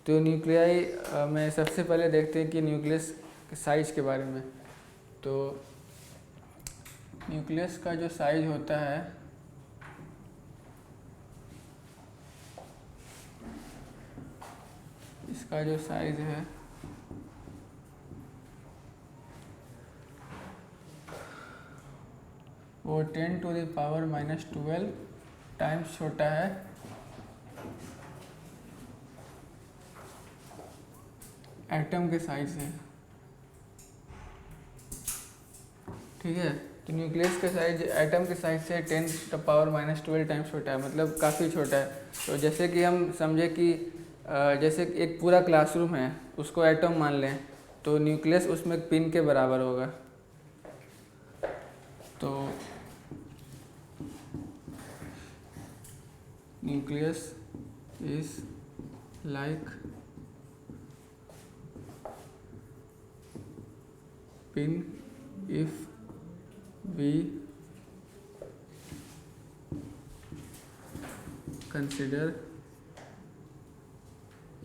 तो न्यूक्लियाई में सबसे पहले देखते हैं कि न्यूक्लियस के साइज के बारे में। तो न्यूक्लियस का जो साइज होता है इसका जो साइज है वो 10⁻⁻12 टाइम्स छोटा है एटम के साइज से। ठीक है, तो न्यूक्लियस का साइज एटम के साइज से 10⁻12 टाइम्स छोटा है, मतलब काफ़ी छोटा है। तो जैसे कि हम समझे कि जैसे एक पूरा क्लासरूम है, उसको एटम मान लें, तो न्यूक्लियस उसमें पिन के बराबर होगा। तो nucleus is like pin if we consider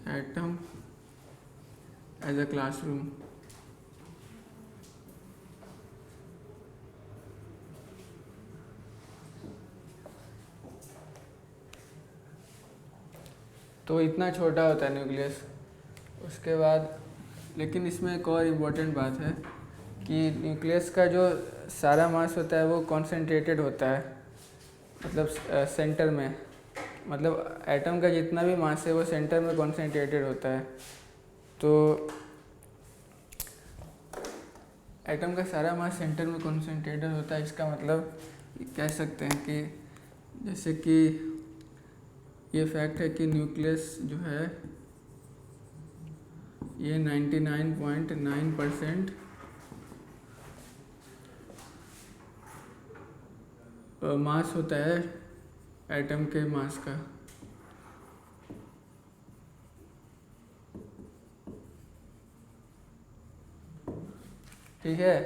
atom as a classroom। तो इतना छोटा होता है न्यूक्लियस। उसके बाद लेकिन इसमें एक और इम्पोर्टेंट बात है कि न्यूक्लियस का जो सारा मास होता है वो कॉन्सेंट्रेटेड होता है, मतलब सेंटर में, मतलब एटम का जितना भी मास है वो सेंटर में कॉन्सेंट्रेटेड होता है। तो एटम का सारा मास सेंटर में कॉन्सेंट्रेटेड होता है, इसका मतलब कह सकते हैं कि जैसे कि ये फैक्ट है कि न्यूक्लियस जो है ये 99.9% मास होता है एटम के मास का। ठीक है,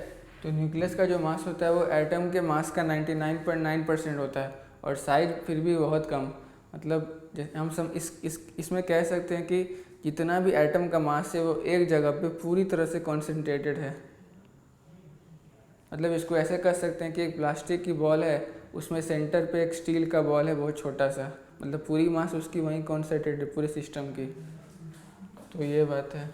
तो न्यूक्लियस का जो मास होता है वो एटम के मास का 99.9% होता है, और साइज फिर भी बहुत कम, मतलब हम सब इसमें कह सकते हैं कि जितना भी एटम का मास है वो एक जगह पे पूरी तरह से कॉन्सेंट्रेटेड है। मतलब इसको ऐसे कर सकते हैं कि एक प्लास्टिक की बॉल है, उसमें सेंटर पे एक स्टील का बॉल है बहुत छोटा सा, मतलब पूरी मास उसकी वहीं कॉन्सेंट्रेटेड है पूरे सिस्टम की। तो ये बात है।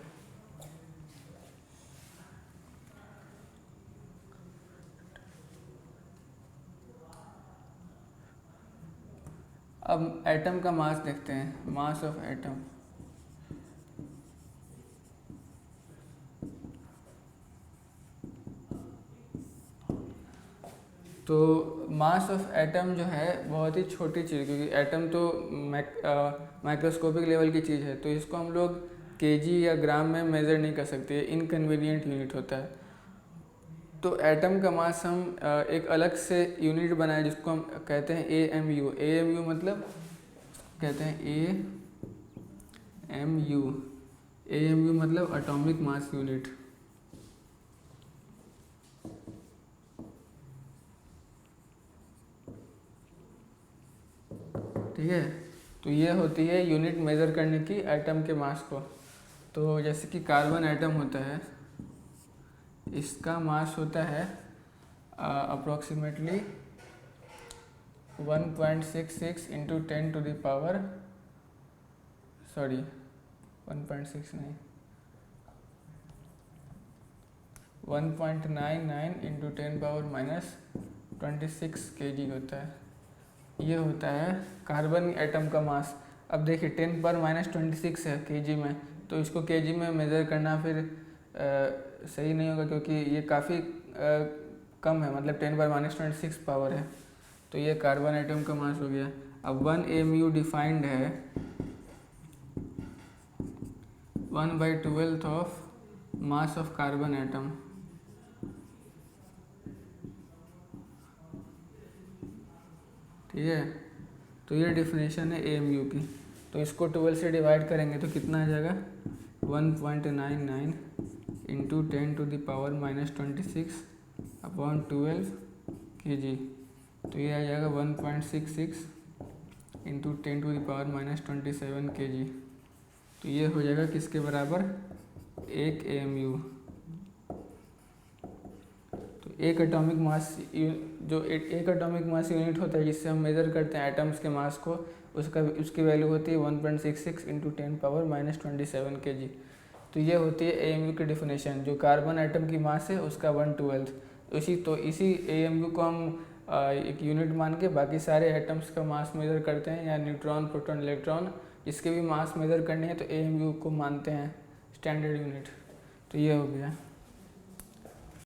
अब एटम का मास देखते हैं, मास ऑफ एटम। तो मास ऑफ एटम जो है बहुत ही छोटी चीज़, क्योंकि एटम तो माइक्रोस्कोपिक लेवल की चीज़ है, तो इसको हम लोग केजी या ग्राम में मेज़र नहीं कर सकते, इनकन्वीनियंट यूनिट होता है। तो एटम का मास हम एक अलग से यूनिट बनाए जिसको हम कहते हैं AMU। AMU मतलब कहते हैं AMU। AMU मतलब एटॉमिक मास यूनिट। ठीक है, तो ये होती है यूनिट मेज़र करने की एटम के मास को। तो जैसे कि कार्बन एटम होता है, इसका मास होता है approximately 1.66 into 10 to the power 1.6 नहीं 1.99 इंटू 10 पावर -26 kg होता है। ये होता है कार्बन एटम का मास। अब देखिए 10 पर -26 है kg में, तो इसको kg में मेज़र करना फिर सही नहीं होगा, क्योंकि ये काफ़ी कम है, मतलब 10 पर -26 पावर है। तो ये कार्बन एटम का मास हो गया। अब 1 AMU डिफाइंड है 1/12 of mass of carbon atom. ठीक है, तो ये डेफिनेशन है AMU की। तो इसको 12 से डिवाइड करेंगे तो कितना आ जाएगा 1.99 into 10 to the power -26 upon 12 kg। तो ये आ जाएगा 1.66 into 10 to the power -27 kg। तो ये हो जाएगा किसके बराबर, 1 AMU। तो एक एटॉमिक मास जो एक एटॉमिक मास यूनिट होता है जिससे हम मेज़र करते हैं एटम्स के मास को, उसकी वैल्यू होती है 1.66 × 10⁻⁻27 kg। तो ये होती है AMU की डिफिनेशन। जो कार्बन एटम की मास है उसका 1/12। तो इसी AMU को हम एक यूनिट मान के बाकी सारे एटम्स का मास मेज़र करते हैं, या न्यूट्रॉन, प्रोटॉन, इलेक्ट्रॉन, इसके भी मास मेज़र करने हैं तो AMU को मानते हैं स्टैंडर्ड यूनिट। तो ये हो गया।